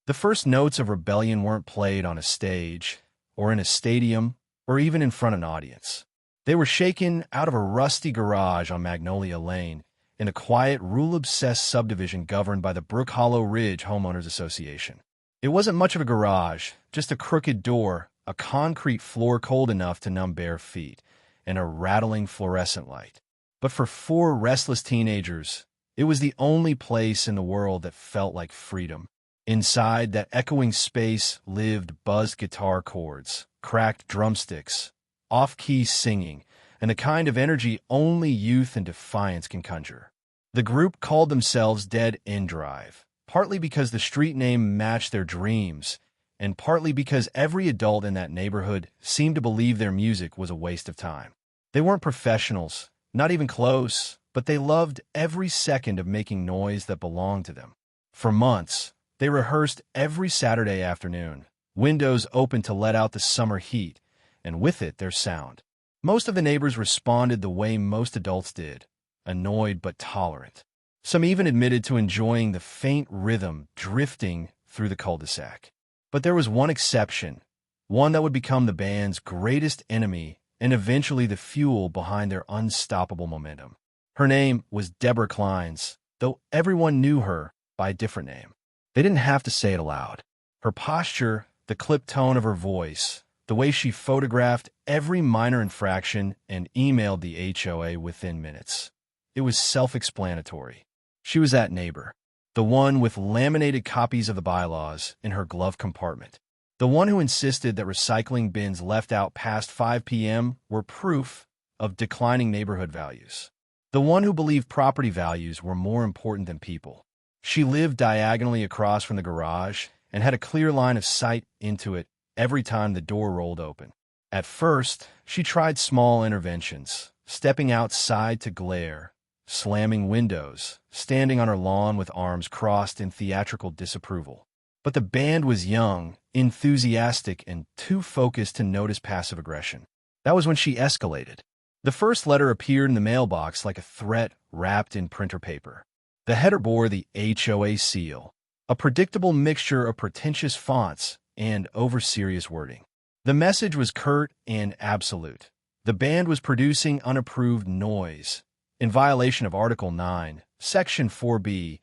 The first notes of rebellion weren't played on a stage, or in a stadium, or even in front of an audience. They were shaken out of a rusty garage on Magnolia Lane in a quiet, rule-obsessed subdivision governed by the Brook Hollow Ridge Homeowners Association. It wasn't much of a garage, just a crooked door, a concrete floor cold enough to numb bare feet, and a rattling fluorescent light. But for four restless teenagers, it was the only place in the world that felt like freedom. Inside that echoing space lived buzzed guitar chords, cracked drumsticks, off-key singing, and the kind of energy only youth and defiance can conjure. The group called themselves Dead End Drive, partly because the street name matched their dreams, and partly because every adult in that neighborhood seemed to believe their music was a waste of time. They weren't professionals, not even close, but they loved every second of making noise that belonged to them. For months, they rehearsed every Saturday afternoon, windows open to let out the summer heat, and with it their sound. Most of the neighbors responded the way most adults did, annoyed but tolerant. Some even admitted to enjoying the faint rhythm drifting through the cul-de-sac. But there was one exception, one that would become the band's greatest enemy and eventually the fuel behind their unstoppable momentum. Her name was Deborah Clines, though everyone knew her by a different name. They didn't have to say it aloud. Her posture, the clipped tone of her voice, the way she photographed every minor infraction and emailed the HOA within minutes. It was self-explanatory. She was that neighbor, the one with laminated copies of the bylaws in her glove compartment, the one who insisted that recycling bins left out past 5 p.m. were proof of declining neighborhood values, the one who believed property values were more important than people. She lived diagonally across from the garage and had a clear line of sight into it every time the door rolled open. At first, she tried small interventions, stepping outside to glare, slamming windows, standing on her lawn with arms crossed in theatrical disapproval. But the band was young, enthusiastic, and too focused to notice passive aggression. That was when she escalated. The first letter appeared in the mailbox like a threat wrapped in printer paper. The header bore the HOA seal, a predictable mixture of pretentious fonts and over-serious wording. The message was curt and absolute. The band was producing unapproved noise, in violation of Article 9, Section 4B,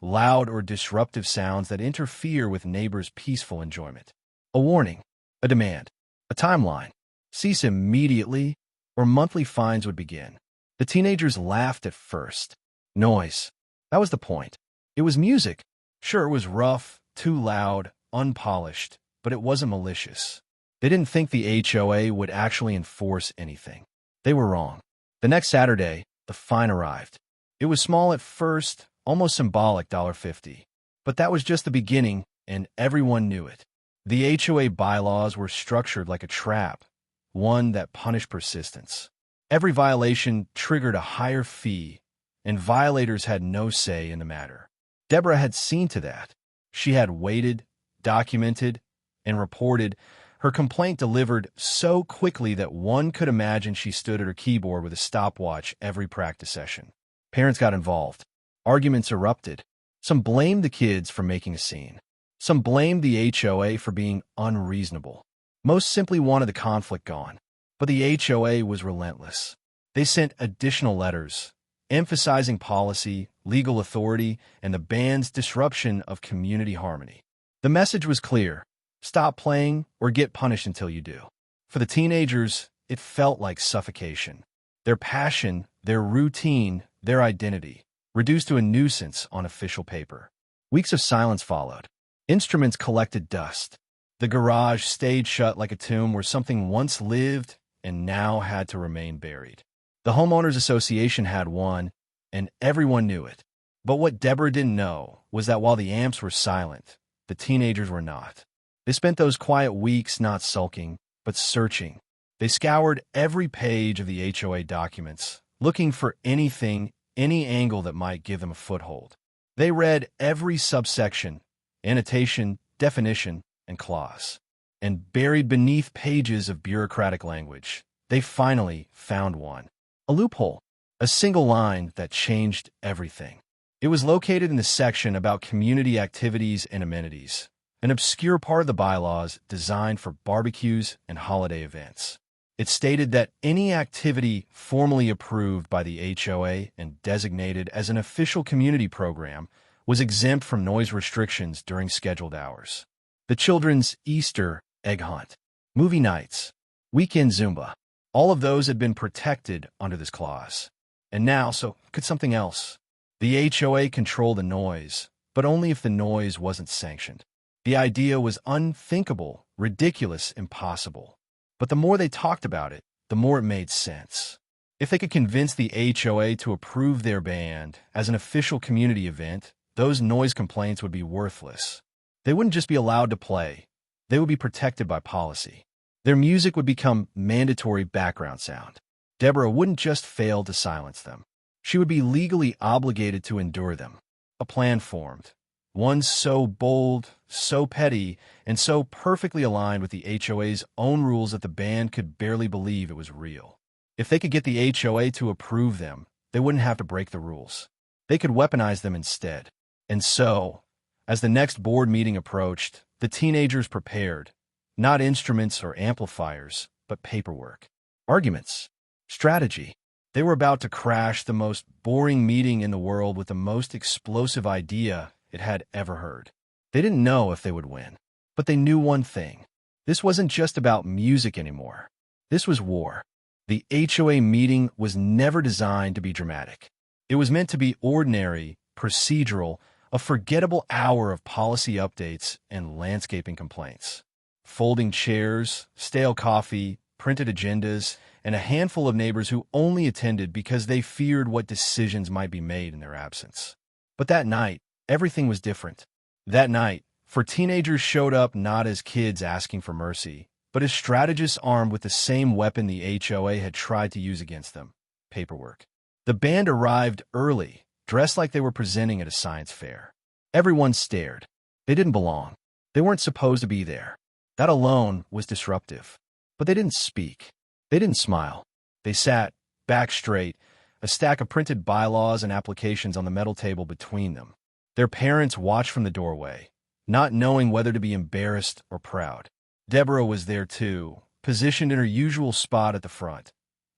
loud or disruptive sounds that interfere with neighbors' peaceful enjoyment. A warning, a demand, a timeline. Cease immediately, or monthly fines would begin. The teenagers laughed at first. Noise. That was the point. It was music. Sure, it was rough, too loud, unpolished, but it wasn't malicious. They didn't think the HOA would actually enforce anything. They were wrong. The next Saturday, the fine arrived. It was small at first, almost symbolic, $1.50. But that was just the beginning, and everyone knew it. The HOA bylaws were structured like a trap, one that punished persistence. Every violation triggered a higher fee, and violators had no say in the matter. Deborah had seen to that. She had waited, documented, and reported. Her complaint delivered so quickly that one could imagine she stood at her keyboard with a stopwatch every practice session. Parents got involved. Arguments erupted. Some blamed the kids for making a scene. Some blamed the HOA for being unreasonable. Most simply wanted the conflict gone. But the HOA was relentless. They sent additional letters, emphasizing policy, legal authority, and the band's disruption of community harmony. The message was clear. Stop playing or get punished until you do. For the teenagers, it felt like suffocation. Their passion, their routine, their identity, reduced to a nuisance on official paper. Weeks of silence followed. Instruments collected dust. The garage stayed shut like a tomb where something once lived and now had to remain buried. The Homeowners Association had won, and everyone knew it. But what Deborah didn't know was that while the amps were silent, the teenagers were not. They spent those quiet weeks not sulking, but searching. They scoured every page of the HOA documents, looking for anything, any angle that might give them a foothold. They read every subsection, annotation, definition, and clause. And buried beneath pages of bureaucratic language, they finally found one. A loophole. A single line that changed everything. It was located in the section about community activities and amenities, an obscure part of the bylaws designed for barbecues and holiday events. It stated that any activity formally approved by the HOA and designated as an official community program was exempt from noise restrictions during scheduled hours. The children's Easter egg hunt, movie nights, weekend Zumba, all of those had been protected under this clause. And now, so could something else. The HOA controlled the noise, but only if the noise wasn't sanctioned. The idea was unthinkable, ridiculous, impossible. But the more they talked about it, the more it made sense. If they could convince the HOA to approve their band as an official community event, those noise complaints would be worthless. They wouldn't just be allowed to play, they would be protected by policy. Their music would become mandatory background sound. Deborah wouldn't just fail to silence them. She would be legally obligated to endure them. A plan formed. One so bold, so petty, and so perfectly aligned with the HOA's own rules that the band could barely believe it was real. If they could get the HOA to approve them, they wouldn't have to break the rules. They could weaponize them instead. And so, as the next board meeting approached, the teenagers prepared, not instruments or amplifiers, but paperwork, arguments, strategy. They were about to crash the most boring meeting in the world with the most explosive idea it had ever heard. They didn't know if they would win, but they knew one thing. This wasn't just about music anymore. This was war. The HOA meeting was never designed to be dramatic. It was meant to be ordinary, procedural, a forgettable hour of policy updates and landscaping complaints. Folding chairs, stale coffee, printed agendas, and a handful of neighbors who only attended because they feared what decisions might be made in their absence. But that night, everything was different. That night, for teenagers showed up not as kids asking for mercy, but as strategists armed with the same weapon the HOA had tried to use against them: paperwork. The band arrived early, dressed like they were presenting at a science fair. Everyone stared. They didn't belong. They weren't supposed to be there. That alone was disruptive. But they didn't speak. They didn't smile. They sat, back straight, a stack of printed bylaws and applications on the metal table between them. Their parents watched from the doorway, not knowing whether to be embarrassed or proud. Deborah was there too, positioned in her usual spot at the front,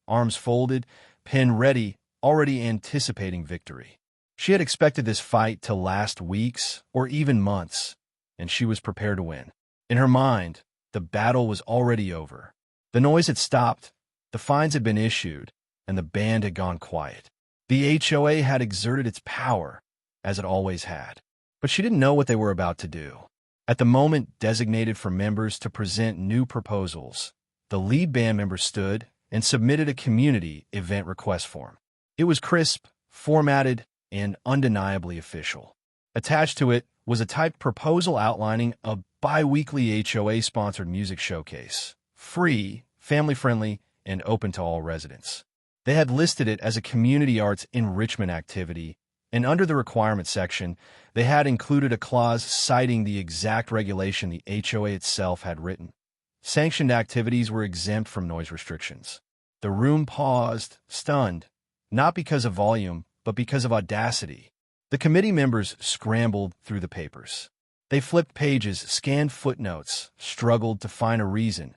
arms folded, pen ready, already anticipating victory. She had expected this fight to last weeks or even months, and she was prepared to win. In her mind, the battle was already over. The noise had stopped, the fines had been issued, and the band had gone quiet. The HOA had exerted its power, as it always had. But she didn't know what they were about to do. At the moment designated for members to present new proposals, the lead band member stood and submitted a community event request form. It was crisp, formatted, and undeniably official. Attached to it was a typed proposal outlining a bi-weekly HOA-sponsored music showcase, free, family-friendly, and open to all residents. They had listed it as a community arts enrichment activity, and under the requirement section, they had included a clause citing the exact regulation the HOA itself had written. Sanctioned activities were exempt from noise restrictions. The room paused, stunned, not because of volume, but because of audacity. The committee members scrambled through the papers. They flipped pages, scanned footnotes, struggled to find a reason,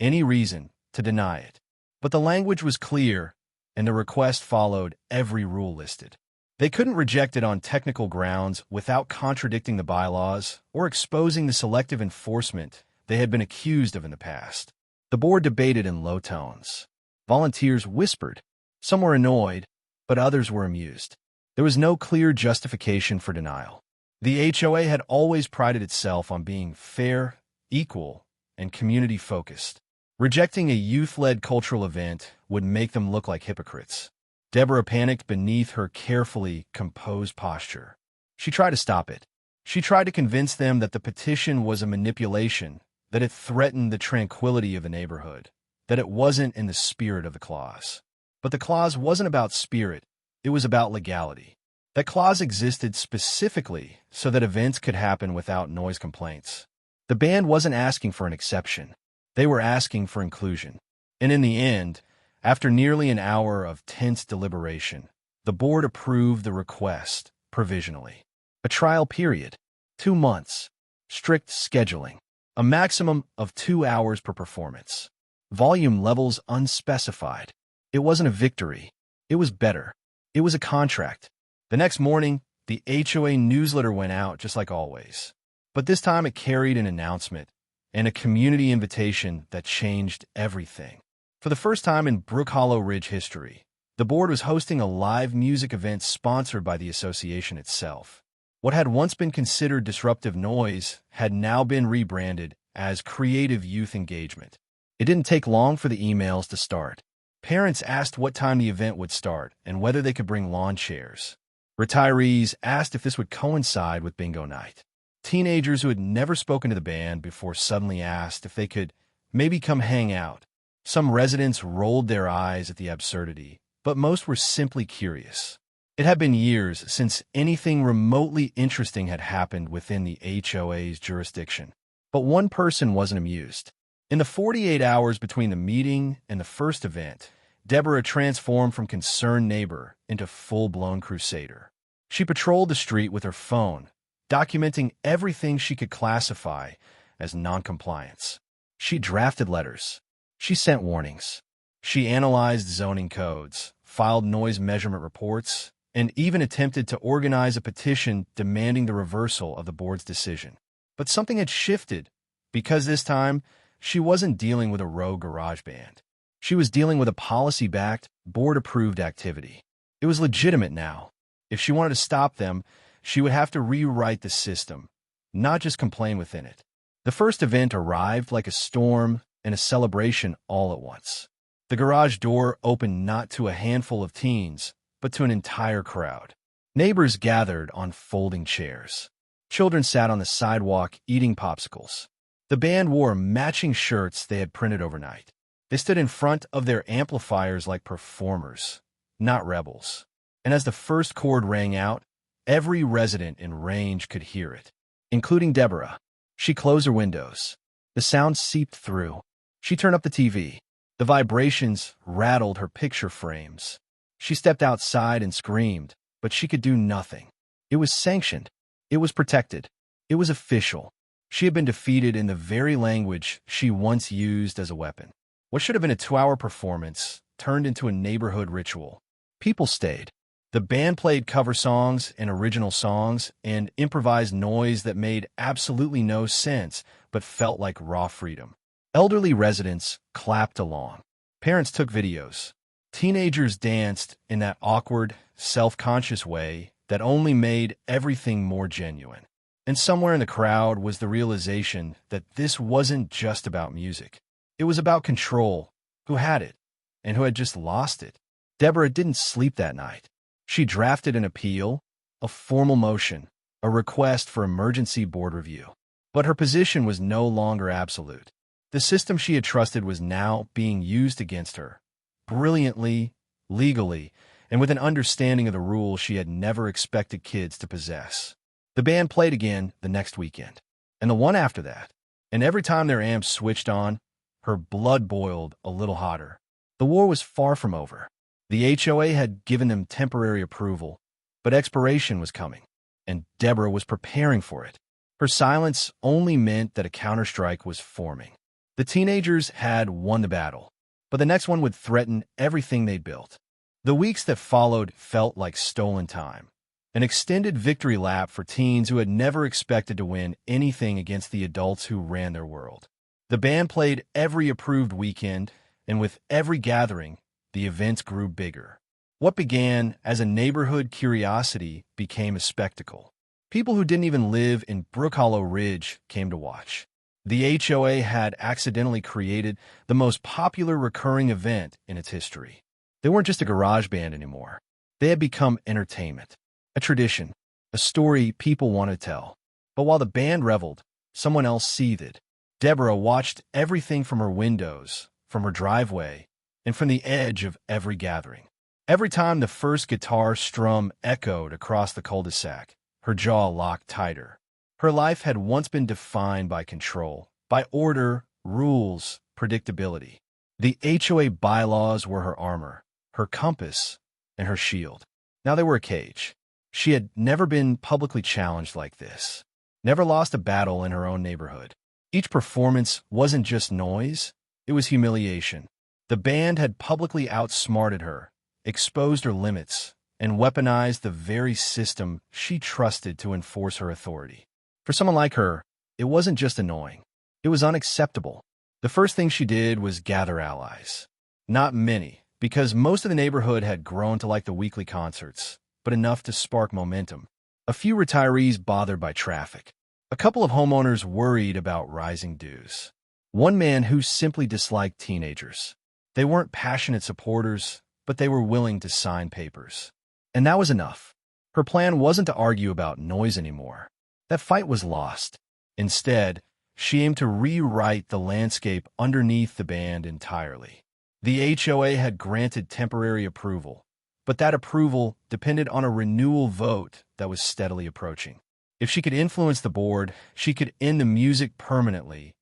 any reason, to deny it. But the language was clear, and the request followed every rule listed. They couldn't reject it on technical grounds without contradicting the bylaws or exposing the selective enforcement they had been accused of in the past. The board debated in low tones. Volunteers whispered. Some were annoyed, but others were amused. There was no clear justification for denial. The HOA had always prided itself on being fair, equal, and community-focused. Rejecting a youth-led cultural event would make them look like hypocrites. Deborah panicked beneath her carefully composed posture. She tried to stop it. She tried to convince them that the petition was a manipulation, that it threatened the tranquility of the neighborhood, that it wasn't in the spirit of the clause. But the clause wasn't about spirit, it was about legality. That clause existed specifically so that events could happen without noise complaints. The band wasn't asking for an exception. They were asking for inclusion. And in the end, after nearly an hour of tense deliberation, the board approved the request provisionally. A trial period, 2 months. strict scheduling, a maximum of 2 hours per performance, volume levels unspecified. It wasn't a victory. It was better. It was a contract. The next morning, the HOA newsletter went out just like always. But this time it carried an announcement and a community invitation that changed everything. For the first time in Brook Hollow Ridge history, the board was hosting a live music event sponsored by the association itself. What had once been considered disruptive noise had now been rebranded as creative youth engagement. It didn't take long for the emails to start. Parents asked what time the event would start and whether they could bring lawn chairs. Retirees asked if this would coincide with bingo night. Teenagers who had never spoken to the band before suddenly asked if they could maybe come hang out. Some residents rolled their eyes at the absurdity, but most were simply curious. It had been years since anything remotely interesting had happened within the HOA's jurisdiction. But one person wasn't amused. In the 48 hours between the meeting and the first event, Deborah transformed from concerned neighbor into full-blown crusader. She patrolled the street with her phone, documenting everything she could classify as noncompliance. She drafted letters. She sent warnings. She analyzed zoning codes, filed noise measurement reports, and even attempted to organize a petition demanding the reversal of the board's decision. But something had shifted, because this time, she wasn't dealing with a rogue garage band. She was dealing with a policy-backed, board-approved activity. It was legitimate now. If she wanted to stop them, she would have to rewrite the system, not just complain within it. The first event arrived like a storm and a celebration all at once. The garage door opened not to a handful of teens, but to an entire crowd. Neighbors gathered on folding chairs. Children sat on the sidewalk eating popsicles. The band wore matching shirts they had printed overnight. They stood in front of their amplifiers like performers, not rebels. And as the first chord rang out, every resident in range could hear it, including Deborah. She closed her windows. The sound seeped through. She turned up the TV. The vibrations rattled her picture frames. She stepped outside and screamed, but she could do nothing. It was sanctioned. It was protected. It was official. She had been defeated in the very language she once used as a weapon. What should have been a 2-hour performance turned into a neighborhood ritual. People stayed. The band played cover songs and original songs and improvised noise that made absolutely no sense but felt like raw freedom. Elderly residents clapped along. Parents took videos. Teenagers danced in that awkward, self-conscious way that only made everything more genuine. And somewhere in the crowd was the realization that this wasn't just about music. It was about control, who had it, and who had just lost it. Deborah didn't sleep that night. She drafted an appeal, a formal motion, a request for emergency board review. But her position was no longer absolute. The system she had trusted was now being used against her, brilliantly, legally, and with an understanding of the rules she had never expected kids to possess. The band played again the next weekend, and the one after that, and every time their amps switched on, her blood boiled a little hotter. The war was far from over. The HOA had given them temporary approval, but expiration was coming, and Deborah was preparing for it. Her silence only meant that a counterstrike was forming. The teenagers had won the battle, but the next one would threaten everything they'd built. The weeks that followed felt like stolen time, an extended victory lap for teens who had never expected to win anything against the adults who ran their world. The band played every approved weekend, and with every gathering, the events grew bigger. What began as a neighborhood curiosity became a spectacle. People who didn't even live in Brook Hollow Ridge came to watch. The HOA had accidentally created the most popular recurring event in its history. They weren't just a garage band anymore. They had become entertainment, a tradition, a story people wanted to tell. But while the band reveled, someone else seethed. Deborah watched everything from her windows, from her driveway, and from the edge of every gathering. Every time the first guitar strum echoed across the cul-de-sac, her jaw locked tighter. Her life had once been defined by control, by order, rules, predictability. The HOA bylaws were her armor, her compass, and her shield. Now they were a cage. She had never been publicly challenged like this. never lost a battle in her own neighborhood. Each performance wasn't just noise, it was humiliation. The band had publicly outsmarted her, exposed her limits, and weaponized the very system she trusted to enforce her authority. For someone like her, it wasn't just annoying. It was unacceptable. The first thing she did was gather allies. Not many, because most of the neighborhood had grown to like the weekly concerts, but enough to spark momentum. A few retirees bothered by traffic. A couple of homeowners worried about rising dues. One man who simply disliked teenagers. They weren't passionate supporters, but they were willing to sign papers. And that was enough. Her plan wasn't to argue about noise anymore. That fight was lost. Instead, she aimed to rewrite the landscape underneath the band entirely. The HOA had granted temporary approval, but that approval depended on a renewal vote that was steadily approaching. If she could influence the board, she could end the music permanently,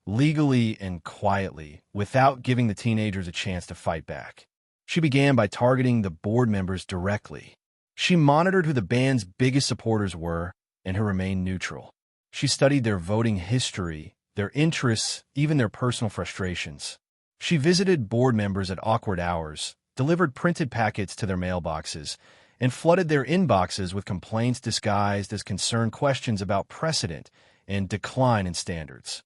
legally and quietly, without giving the teenagers a chance to fight back. She began by targeting the board members directly. She monitored who the band's biggest supporters were and who remained neutral. She studied their voting history, their interests, even their personal frustrations. She visited board members at awkward hours, delivered printed packets to their mailboxes, and flooded their inboxes with complaints disguised as concerned questions about precedent and decline in standards.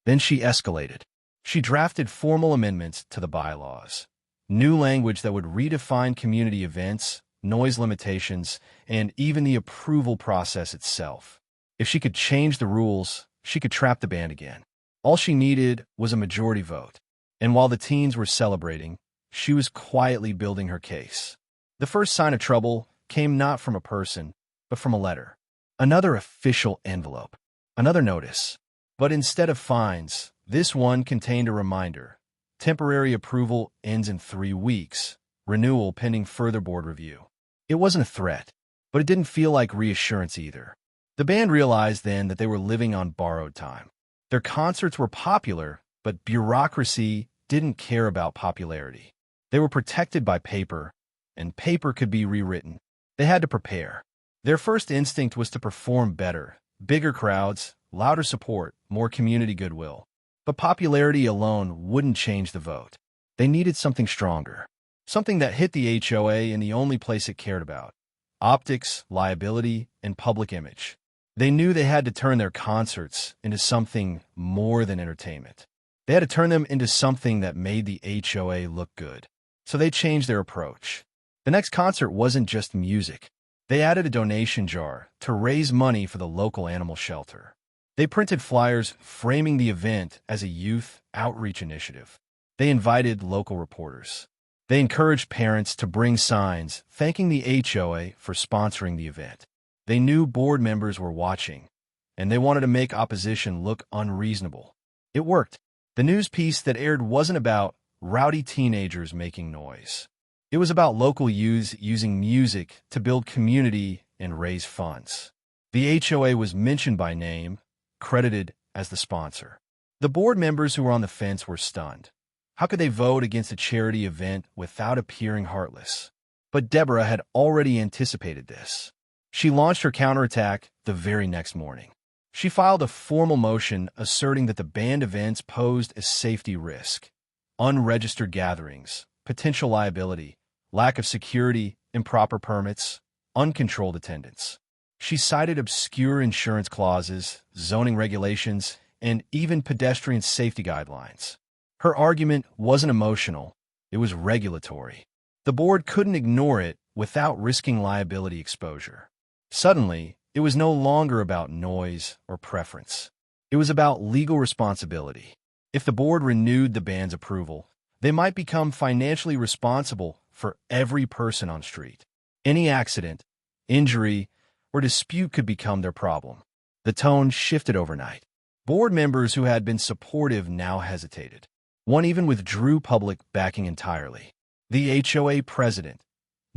Then she escalated. She drafted formal amendments to the bylaws, new language that would redefine community events, noise limitations, and even the approval process itself. If she could change the rules, she could trap the band again. All she needed was a majority vote. And while the teens were celebrating, she was quietly building her case. The first sign of trouble came not from a person, but from a letter. Another official envelope. Another notice. But instead of fines, this one contained a reminder. Temporary approval ends in 3 weeks. Renewal pending further board review. It wasn't a threat, but it didn't feel like reassurance either. The band realized then that they were living on borrowed time. Their concerts were popular, but bureaucracy didn't care about popularity. They were protected by paper, and paper could be rewritten. They had to prepare. Their first instinct was to perform better, bigger crowds, louder support, more community goodwill. But popularity alone wouldn't change the vote. They needed something stronger, something that hit the HOA in the only place it cared about: optics, liability, and public image. They knew they had to turn their concerts into something more than entertainment. They had to turn them into something that made the HOA look good. So they changed their approach. The next concert wasn't just music. They added a donation jar to raise money for the local animal shelter. They printed flyers framing the event as a youth outreach initiative. They invited local reporters. They encouraged parents to bring signs thanking the HOA for sponsoring the event. They knew board members were watching, and they wanted to make opposition look unreasonable. It worked. The news piece that aired wasn't about rowdy teenagers making noise. It was about local youths using music to build community and raise funds. The HOA was mentioned by name, credited as the sponsor. The board members who were on the fence were stunned. How could they vote against a charity event without appearing heartless? But Deborah had already anticipated this. She launched her counterattack the very next morning. She filed a formal motion asserting that the banned events posed a safety risk: unregistered gatherings, potential liability, lack of security, improper permits, uncontrolled attendance. She cited obscure insurance clauses, zoning regulations, and even pedestrian safety guidelines. Her argument wasn't emotional, it was regulatory. The board couldn't ignore it without risking liability exposure. Suddenly, it was no longer about noise or preference. It was about legal responsibility. If the board renewed the band's approval, they might become financially responsible for every person on street. Any accident, injury, or dispute could become their problem. The tone shifted overnight. Board members who had been supportive now hesitated. One even withdrew public backing entirely. The HOA president,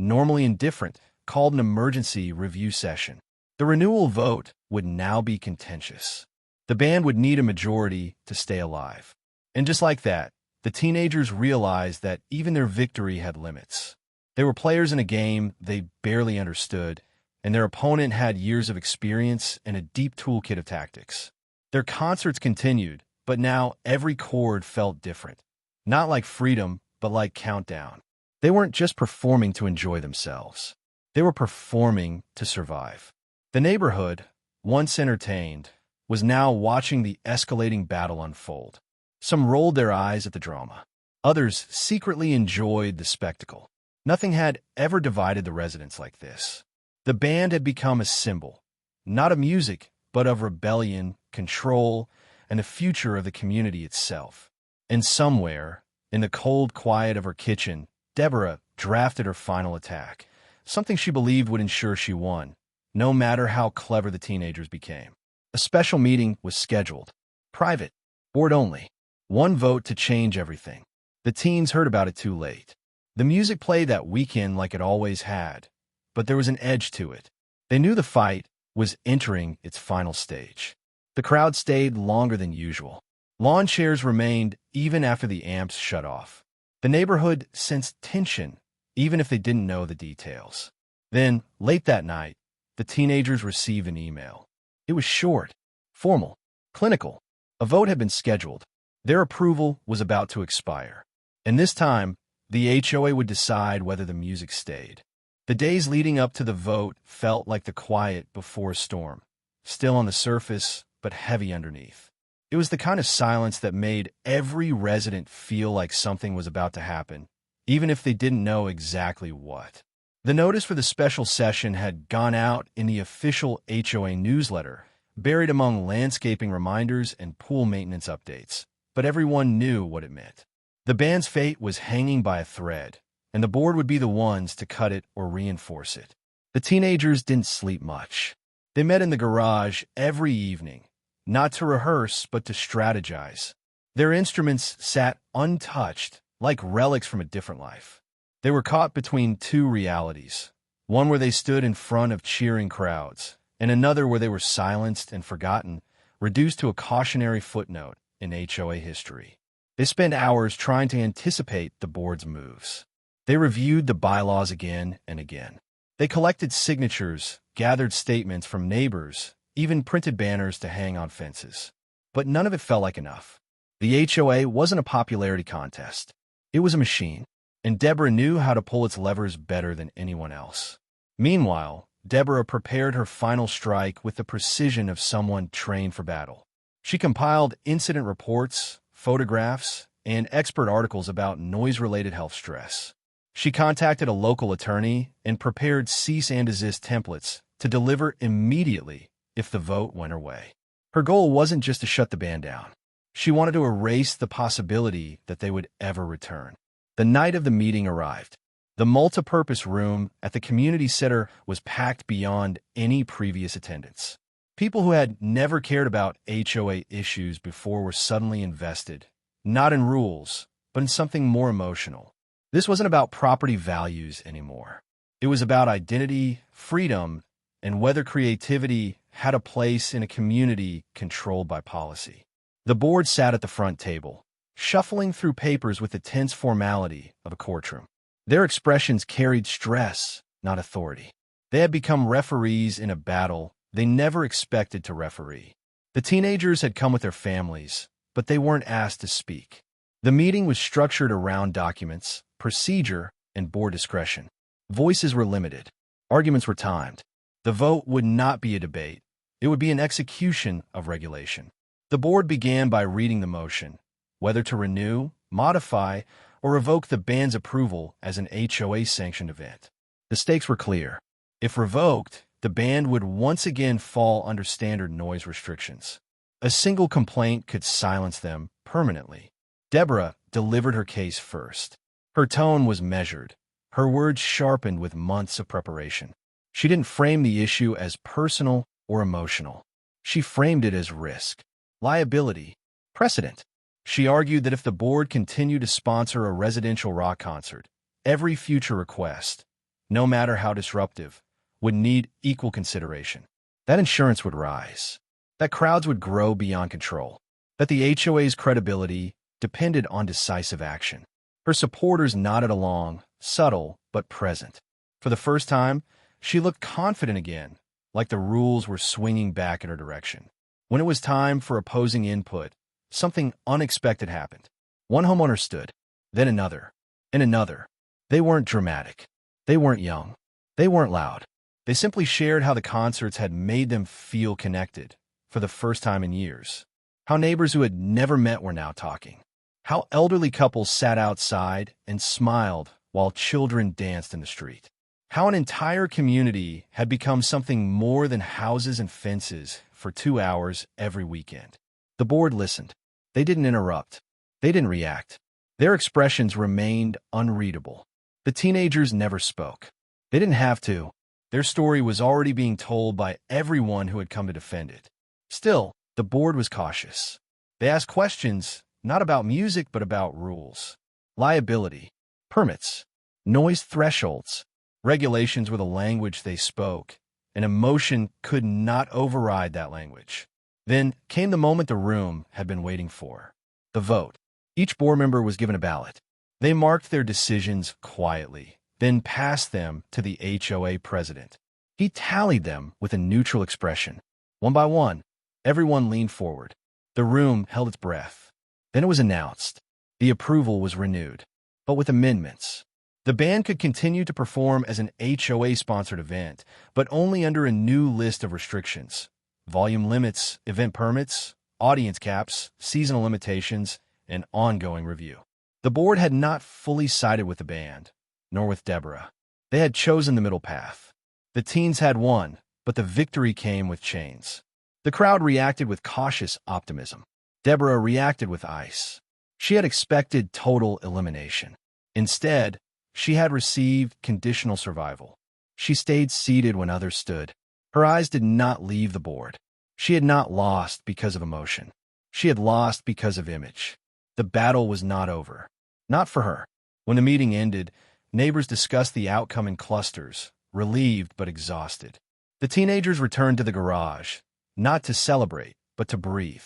normally indifferent, called an emergency review session. The renewal vote would now be contentious. The band would need a majority to stay alive. And just like that, the teenagers realized that even their victory had limits. They were players in a game they barely understood, and their opponent had years of experience and a deep toolkit of tactics. Their concerts continued, but now every chord felt different. Not like freedom, but like countdown. They weren't just performing to enjoy themselves. They were performing to survive. The neighborhood, once entertained, was now watching the escalating battle unfold. Some rolled their eyes at the drama. Others secretly enjoyed the spectacle. Nothing had ever divided the residents like this. The band had become a symbol, not of music, but of rebellion, control, and the future of the community itself. And somewhere, in the cold quiet of her kitchen, Deborah drafted her final attack, something she believed would ensure she won, no matter how clever the teenagers became. A special meeting was scheduled. Private. Board only. One vote to change everything. The teens heard about it too late. The music played that weekend like it always had, but there was an edge to it. They knew the fight was entering its final stage. The crowd stayed longer than usual. Lawn chairs remained even after the amps shut off. The neighborhood sensed tension, even if they didn't know the details. Then, late that night, the teenagers received an email. It was short, formal, clinical. A vote had been scheduled. Their approval was about to expire. And this time, the HOA would decide whether the music stayed. The days leading up to the vote felt like the quiet before a storm, still on the surface, but heavy underneath. It was the kind of silence that made every resident feel like something was about to happen, even if they didn't know exactly what. The notice for the special session had gone out in the official HOA newsletter, buried among landscaping reminders and pool maintenance updates, but everyone knew what it meant. The band's fate was hanging by a thread, and the board would be the ones to cut it or reinforce it. The teenagers didn't sleep much. They met in the garage every evening, not to rehearse, but to strategize. Their instruments sat untouched, like relics from a different life. They were caught between two realities, one where they stood in front of cheering crowds, and another where they were silenced and forgotten, reduced to a cautionary footnote in HOA history. They spent hours trying to anticipate the board's moves. They reviewed the bylaws again and again. They collected signatures, gathered statements from neighbors, even printed banners to hang on fences. But none of it felt like enough. The HOA wasn't a popularity contest. It was a machine, and Deborah knew how to pull its levers better than anyone else. Meanwhile, Deborah prepared her final strike with the precision of someone trained for battle. She compiled incident reports, photographs, and expert articles about noise-related health stress. She contacted a local attorney and prepared cease and desist templates to deliver immediately if the vote went her way. Her goal wasn't just to shut the band down. She wanted to erase the possibility that they would ever return. The night of the meeting arrived. The multipurpose room at the community center was packed beyond any previous attendance. People who had never cared about HOA issues before were suddenly invested, not in rules, but in something more emotional. This wasn't about property values anymore. It was about identity, freedom, and whether creativity had a place in a community controlled by policy. The board sat at the front table, shuffling through papers with the tense formality of a courtroom. Their expressions carried stress, not authority. They had become referees in a battle they never expected to referee. The teenagers had come with their families, but they weren't asked to speak. The meeting was structured around documents, procedure, and board discretion. Voices were limited. Arguments were timed. The vote would not be a debate. It would be an execution of regulation. The board began by reading the motion, whether to renew, modify, or revoke the band's approval as an HOA-sanctioned event. The stakes were clear. If revoked, the band would once again fall under standard noise restrictions. A single complaint could silence them permanently. Deborah delivered her case first. Her tone was measured, her words sharpened with months of preparation. She didn't frame the issue as personal or emotional. She framed it as risk, liability, precedent. She argued that if the board continued to sponsor a residential rock concert, every future request, no matter how disruptive, would need equal consideration. That insurance would rise, that crowds would grow beyond control, that the HOA's credibility depended on decisive action. Her supporters nodded along, subtle but present. For the first time, She looked confident again, like the rules were swinging back in her direction. When it was time for opposing input, something unexpected happened. One homeowner stood, then another, and another. They weren't dramatic. They weren't young. They weren't loud. They simply shared how the concerts had made them feel connected, for the first time in years. How neighbors who had never met were now talking. How elderly couples sat outside and smiled while children danced in the street. How an entire community had become something more than houses and fences for 2 hours every weekend. The board listened. They didn't interrupt. They didn't react. Their expressions remained unreadable. The teenagers never spoke. They didn't have to. Their story was already being told by everyone who had come to defend it. Still, the board was cautious. They asked questions, not about music, but about rules. Liability, permits, noise thresholds. Regulations were the language they spoke, and emotion could not override that language. Then came the moment the room had been waiting for. The vote. Each board member was given a ballot. They marked their decisions quietly, then passed them to the HOA president. He tallied them with a neutral expression. One by one, everyone leaned forward. The room held its breath. Then it was announced. The approval was renewed, but with amendments. The band could continue to perform as an HOA-sponsored event, but only under a new list of restrictions: volume limits, event permits, audience caps, seasonal limitations, and ongoing review. The board had not fully sided with the band, nor with Deborah. They had chosen the middle path. The teens had won, but the victory came with chains. The crowd reacted with cautious optimism. Deborah reacted with ice. She had expected total elimination. Instead, she had received conditional survival. She stayed seated when others stood. Her eyes did not leave the board. She had not lost because of emotion. She had lost because of image. The battle was not over. Not for her. When the meeting ended, neighbors discussed the outcome in clusters, relieved but exhausted. The teenagers returned to the garage, not to celebrate, but to breathe.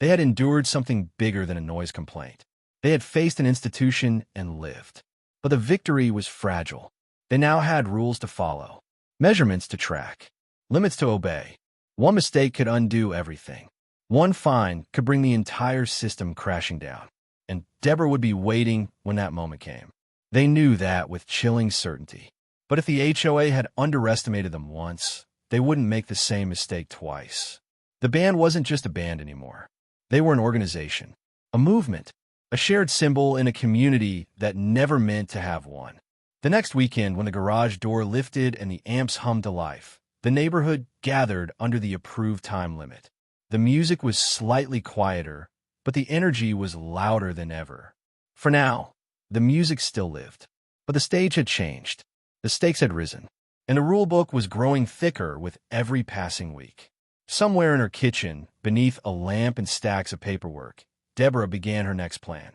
They had endured something bigger than a noise complaint. They had faced an institution and lived. But the victory was fragile. They now had rules to follow, measurements to track, limits to obey. One mistake could undo everything. One fine could bring the entire system crashing down. And Deborah would be waiting when that moment came. They knew that with chilling certainty. But if the HOA had underestimated them once, they wouldn't make the same mistake twice. The band wasn't just a band anymore. They were an organization, a movement, a shared symbol in a community that never meant to have one. The next weekend, when the garage door lifted and the amps hummed to life, the neighborhood gathered under the approved time limit. The music was slightly quieter, but the energy was louder than ever. For now, the music still lived, but the stage had changed. The stakes had risen, and the rule book was growing thicker with every passing week. Somewhere in her kitchen, beneath a lamp and stacks of paperwork, Deborah began her next plan.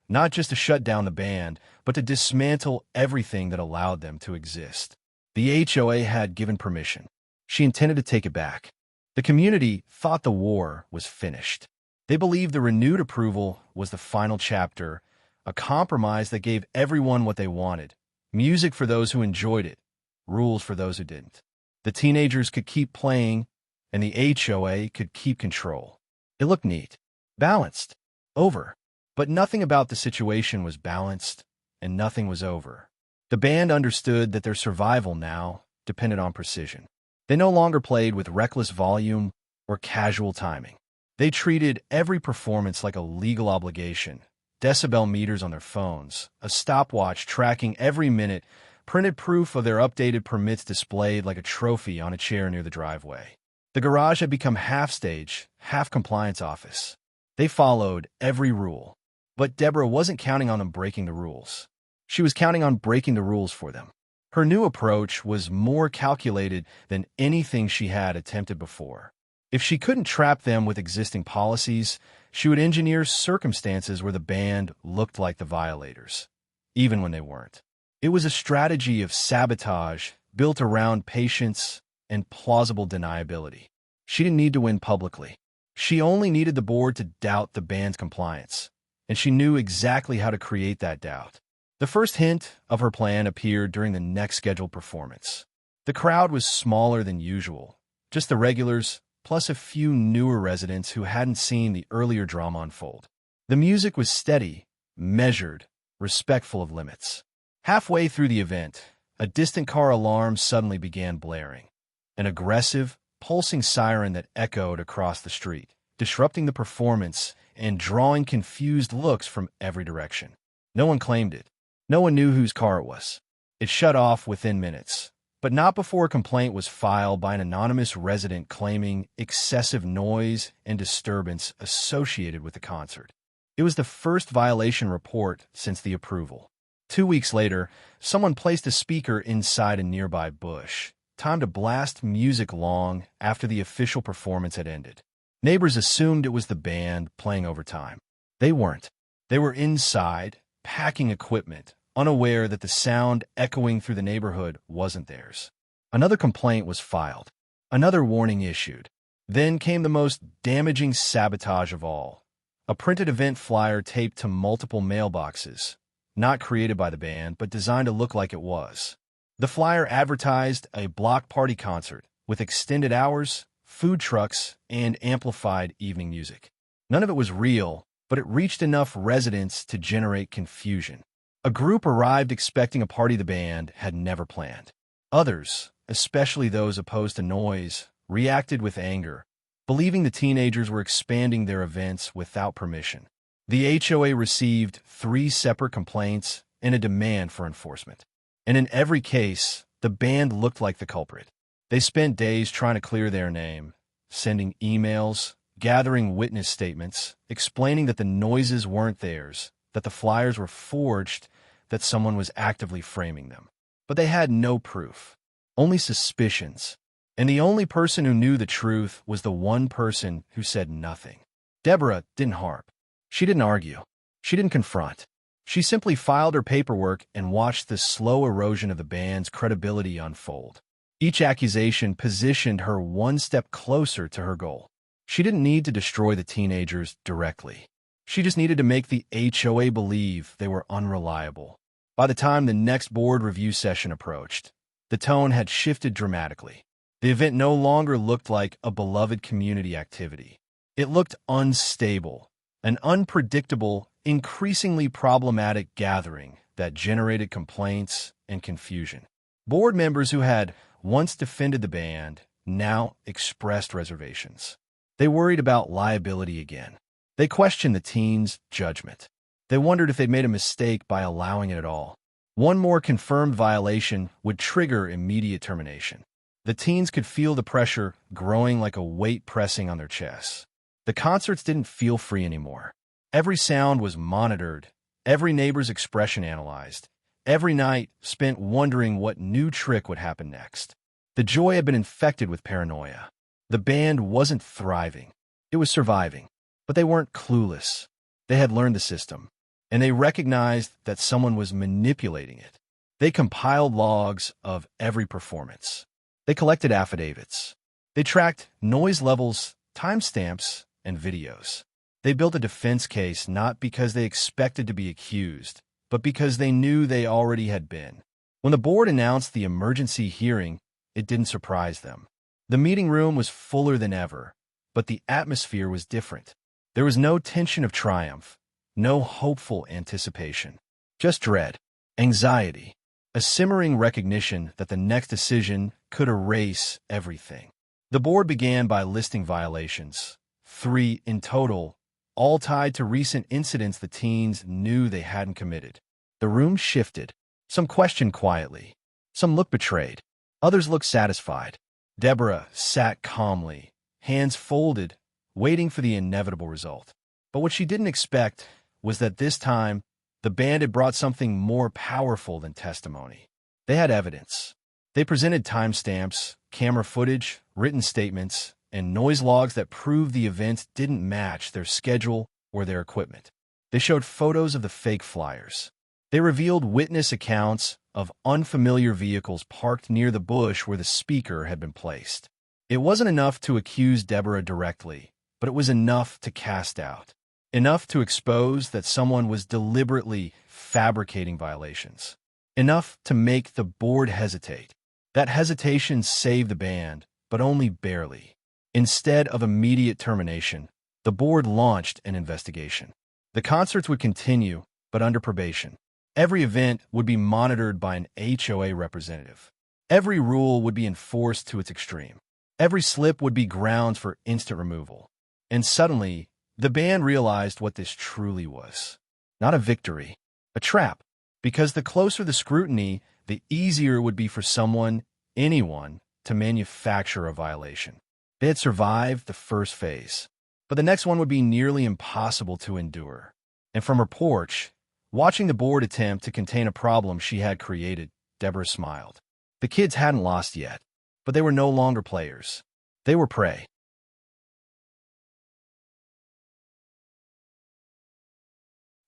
Not just to shut down the band, but to dismantle everything that allowed them to exist. The HOA had given permission. She intended to take it back. The community thought the war was finished. They believed the renewed approval was the final chapter, a compromise that gave everyone what they wanted: music for those who enjoyed it, rules for those who didn't. The teenagers could keep playing, and the HOA could keep control. It looked neat, balanced, over. But nothing about the situation was balanced, and nothing was over. The band understood that their survival now depended on precision. They no longer played with reckless volume or casual timing. They treated every performance like a legal obligation: decibel meters on their phones, a stopwatch tracking every minute, printed proof of their updated permits displayed like a trophy on a chair near the driveway. The garage had become half stage, half compliance office. They followed every rule. But Deborah wasn't counting on them breaking the rules. She was counting on breaking the rules for them. Her new approach was more calculated than anything she had attempted before. If she couldn't trap them with existing policies, she would engineer circumstances where the band looked like the violators, even when they weren't. It was a strategy of sabotage built around patience and plausible deniability. She didn't need to win publicly. She only needed the board to doubt the band's compliance, and she knew exactly how to create that doubt. The first hint of her plan appeared during the next scheduled performance. The crowd was smaller than usual, just the regulars, plus a few newer residents who hadn't seen the earlier drama unfold. The music was steady, measured, respectful of limits. Halfway through the event, a distant car alarm suddenly began blaring, an aggressive, pulsing siren that echoed across the street, disrupting the performance and drawing confused looks from every direction. No one claimed it. No one knew whose car it was. It shut off within minutes, but not before a complaint was filed by an anonymous resident claiming excessive noise and disturbance associated with the concert. It was the first violation report since the approval. 2 weeks later, someone placed a speaker inside a nearby bush, timed to blast music long after the official performance had ended. Neighbors assumed it was the band playing overtime. They weren't. They were inside, packing equipment, unaware that the sound echoing through the neighborhood wasn't theirs. Another complaint was filed. Another warning issued. Then came the most damaging sabotage of all. A printed event flyer taped to multiple mailboxes, not created by the band, but designed to look like it was. The flyer advertised a block party concert with extended hours, food trucks, and amplified evening music. None of it was real, but it reached enough residents to generate confusion. A group arrived expecting a party the band had never planned. Others, especially those opposed to noise, reacted with anger, believing the teenagers were expanding their events without permission. The HOA received 3 separate complaints and a demand for enforcement. And in every case, the band looked like the culprit. They spent days trying to clear their name, sending emails, gathering witness statements, explaining that the noises weren't theirs, that the flyers were forged, that someone was actively framing them. But they had no proof, only suspicions. And the only person who knew the truth was the one person who said nothing. Deborah didn't harp. She didn't argue. She didn't confront. She simply filed her paperwork and watched the slow erosion of the band's credibility unfold. Each accusation positioned her one step closer to her goal. She didn't need to destroy the teenagers directly. She just needed to make the HOA believe they were unreliable. By the time the next board review session approached, the tone had shifted dramatically. The event no longer looked like a beloved community activity. It looked unstable, an unpredictable, increasingly problematic gathering that generated complaints and confusion. Board members who had once defended the band now expressed reservations. They worried about liability again. They questioned the teens' judgment. They wondered if they'd made a mistake by allowing it at all. One more confirmed violation would trigger immediate termination. The teens could feel the pressure growing like a weight pressing on their chests. The concerts didn't feel free anymore. Every sound was monitored, every neighbor's expression analyzed, every night spent wondering what new trick would happen next. The joy had been infected with paranoia. The band wasn't thriving. It was surviving. But they weren't clueless. They had learned the system, and they recognized that someone was manipulating it. They compiled logs of every performance. They collected affidavits. They tracked noise levels, timestamps, and videos. They built a defense case not because they expected to be accused, but because they knew they already had been. When the board announced the emergency hearing, it didn't surprise them. The meeting room was fuller than ever, but the atmosphere was different. There was no tension of triumph, no hopeful anticipation, just dread, anxiety, a simmering recognition that the next decision could erase everything. The board began by listing violations, 3 in total, all tied to recent incidents the teens knew they hadn't committed. The room shifted. Some questioned quietly. Some looked betrayed. Others looked satisfied. Deborah sat calmly, hands folded, waiting for the inevitable result. But what she didn't expect was that this time, the band had brought something more powerful than testimony. They had evidence. They presented timestamps, camera footage, written statements, and noise logs that proved the events didn't match their schedule or their equipment. They showed photos of the fake flyers. They revealed witness accounts of unfamiliar vehicles parked near the bush where the speaker had been placed. It wasn't enough to accuse Deborah directly, but it was enough to cast doubt. Enough to expose that someone was deliberately fabricating violations. Enough to make the board hesitate. That hesitation saved the band, but only barely. Instead of immediate termination, the board launched an investigation. The concerts would continue, but under probation. Every event would be monitored by an HOA representative. Every rule would be enforced to its extreme. Every slip would be grounds for instant removal. And suddenly, the band realized what this truly was. Not a victory, a trap. Because the closer the scrutiny, the easier it would be for someone, anyone, to manufacture a violation. They had survived the first phase, but the next one would be nearly impossible to endure. And from her porch, watching the board attempt to contain a problem she had created, Deborah smiled. The kids hadn't lost yet, but they were no longer players. They were prey.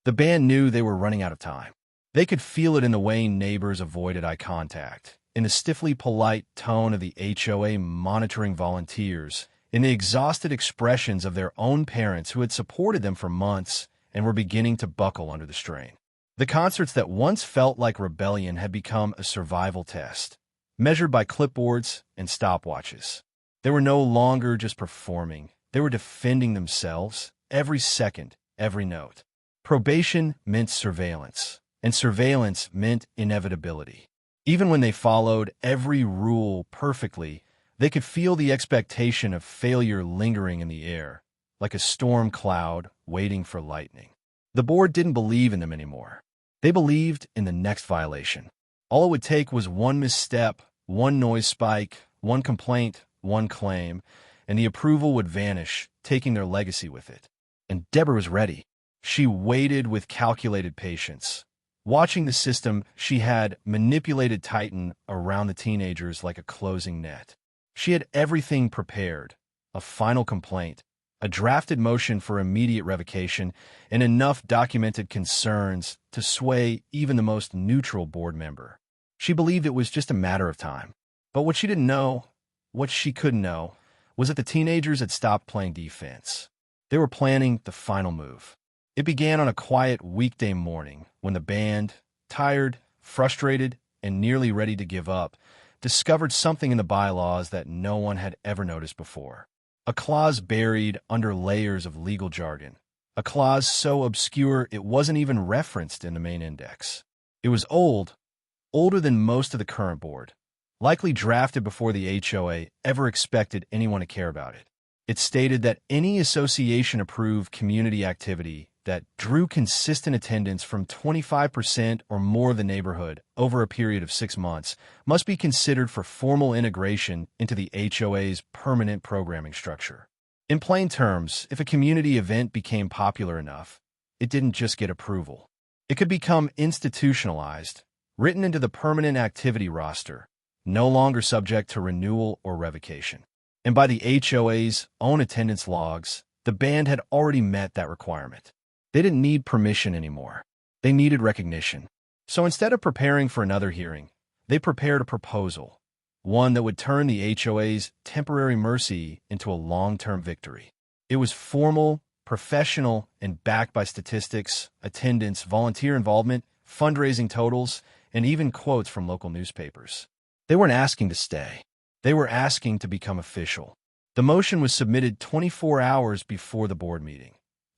The band knew they were running out of time. They could feel it in the way neighbors avoided eye contact, in the stiffly polite tone of the HOA monitoring volunteers, in the exhausted expressions of their own parents who had supported them for months and were beginning to buckle under the strain. The concerts that once felt like rebellion had become a survival test, measured by clipboards and stopwatches. They were no longer just performing. They were defending themselves, every second, every note. Probation meant surveillance, and surveillance meant inevitability. Even when they followed every rule perfectly, they could feel the expectation of failure lingering in the air, like a storm cloud waiting for lightning. The board didn't believe in them anymore. They believed in the next violation. All it would take was one misstep, one noise spike, one complaint, one claim, and the approval would vanish, taking their legacy with it. And Deborah was ready. She waited with calculated patience. Watching the system, she had manipulated tighten around the teenagers like a closing net. She had everything prepared: a final complaint, a drafted motion for immediate revocation, and enough documented concerns to sway even the most neutral board member. She believed it was just a matter of time. But what she didn't know, what she couldn't know, was that the teenagers had stopped playing defense. They were planning the final move. It began on a quiet weekday morning when the band, tired, frustrated, and nearly ready to give up, discovered something in the bylaws that no one had ever noticed before. A clause buried under layers of legal jargon. A clause so obscure it wasn't even referenced in the main index. It was old, older than most of the current board, likely drafted before the HOA ever expected anyone to care about it. It stated that any association-approved community activity that drew consistent attendance from 25% or more of the neighborhood over a period of 6 months must be considered for formal integration into the HOA's permanent programming structure. In plain terms, if a community event became popular enough, it didn't just get approval. It could become institutionalized, written into the permanent activity roster, no longer subject to renewal or revocation. And by the HOA's own attendance logs, the band had already met that requirement. They didn't need permission anymore. They needed recognition. So instead of preparing for another hearing, they prepared a proposal, one that would turn the HOA's temporary mercy into a long-term victory. It was formal, professional, and backed by statistics, attendance, volunteer involvement, fundraising totals, and even quotes from local newspapers. They weren't asking to stay. They were asking to become official. The motion was submitted 24 hours before the board meeting,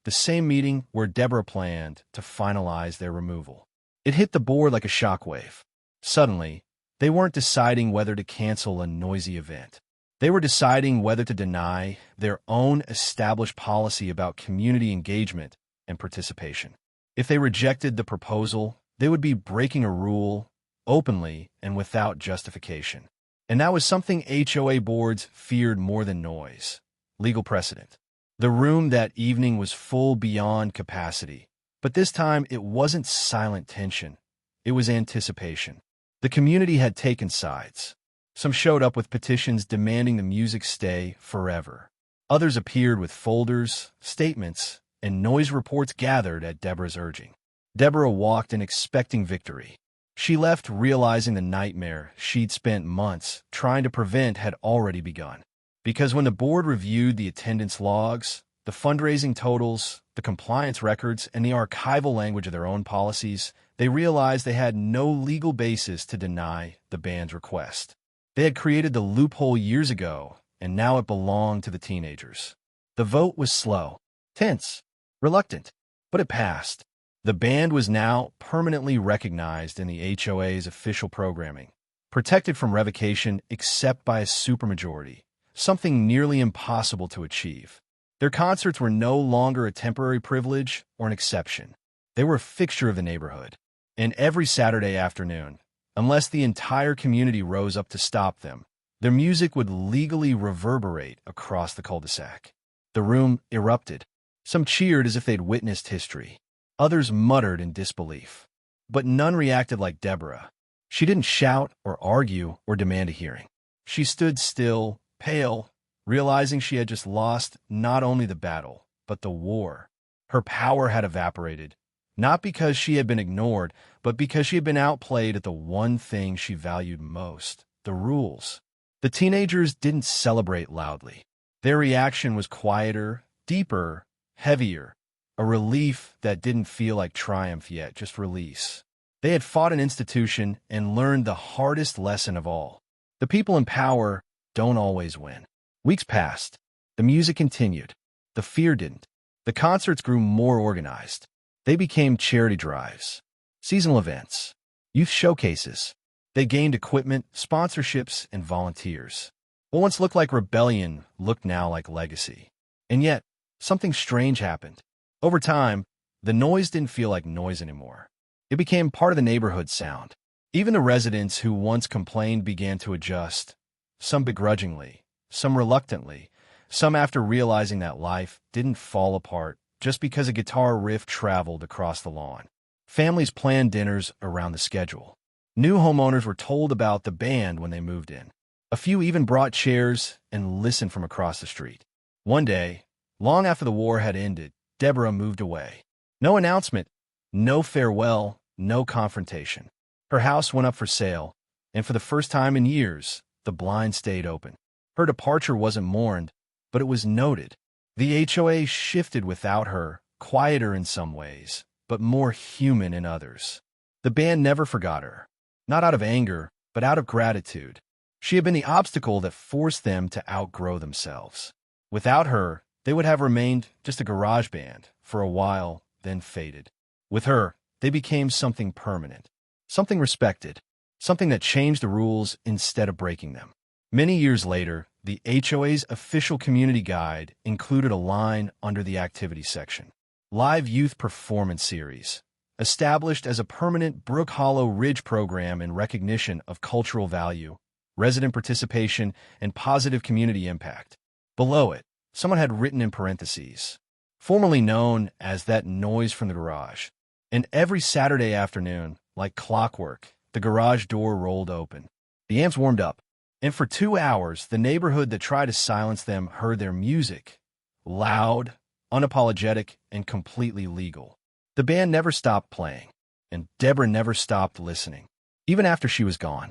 the same meeting where Deborah planned to finalize their removal. It hit the board like a shockwave. Suddenly, they weren't deciding whether to cancel a noisy event. They were deciding whether to deny their own established policy about community engagement and participation. If they rejected the proposal, they would be breaking a rule openly and without justification. And that was something HOA boards feared more than noise: legal precedent. The room that evening was full beyond capacity, but this time it wasn't silent tension. It was anticipation. The community had taken sides. Some showed up with petitions demanding the music stay forever. Others appeared with folders, statements, and noise reports gathered at Deborah's urging. Deborah walked in expecting victory. She left realizing the nightmare she'd spent months trying to prevent had already begun. Because when the board reviewed the attendance logs, the fundraising totals, the compliance records, and the archival language of their own policies, they realized they had no legal basis to deny the band's request. They had created the loophole years ago, and now it belonged to the teenagers. The vote was slow, tense, reluctant, but it passed. The band was now permanently recognized in the HOA's official programming, protected from revocation except by a supermajority, something nearly impossible to achieve. Their concerts were no longer a temporary privilege or an exception. They were a fixture of the neighborhood. And every Saturday afternoon, unless the entire community rose up to stop them, their music would legally reverberate across the cul-de-sac. The room erupted. Some cheered as if they'd witnessed history. Others muttered in disbelief. But none reacted like Deborah. She didn't shout or argue or demand a hearing. She stood still, pale, realizing she had just lost not only the battle, but the war. Her power had evaporated, not because she had been ignored, but because she had been outplayed at the one thing she valued most, the rules. The teenagers didn't celebrate loudly. Their reaction was quieter, deeper, heavier, a relief that didn't feel like triumph yet, just release. They had fought an institution and learned the hardest lesson of all. The people in power don't always win. Weeks passed. The music continued. The fear didn't. The concerts grew more organized. They became charity drives, seasonal events, youth showcases. They gained equipment, sponsorships, and volunteers. What once looked like rebellion looked now like legacy. And yet, something strange happened. Over time, the noise didn't feel like noise anymore. It became part of the neighborhood sound. Even the residents who once complained began to adjust, some begrudgingly, some reluctantly, some after realizing that life didn't fall apart just because a guitar riff traveled across the lawn. Families planned dinners around the schedule. New homeowners were told about the band when they moved in. A few even brought chairs and listened from across the street. One day, long after the war had ended, Deborah moved away. No announcement, no farewell, no confrontation. Her house went up for sale, and for the first time in years, the blind stayed open. Her departure wasn't mourned, but it was noted. The HOA shifted without her, quieter in some ways, but more human in others. The band never forgot her, not out of anger, but out of gratitude. She had been the obstacle that forced them to outgrow themselves. Without her, they would have remained just a garage band for a while, then faded. With her, they became something permanent, something respected, something that changed the rules instead of breaking them. Many years later, the HOA's official community guide included a line under the activity section. Live Youth Performance Series, established as a permanent Brook Hollow Ridge program in recognition of cultural value, resident participation, and positive community impact. Below it, someone had written in parentheses, formerly known as that noise from the garage. And every Saturday afternoon, like clockwork, the garage door rolled open. The amps warmed up, and for 2 hours, the neighborhood that tried to silence them heard their music, loud, unapologetic, and completely legal. The band never stopped playing, and Deborah never stopped listening, even after she was gone.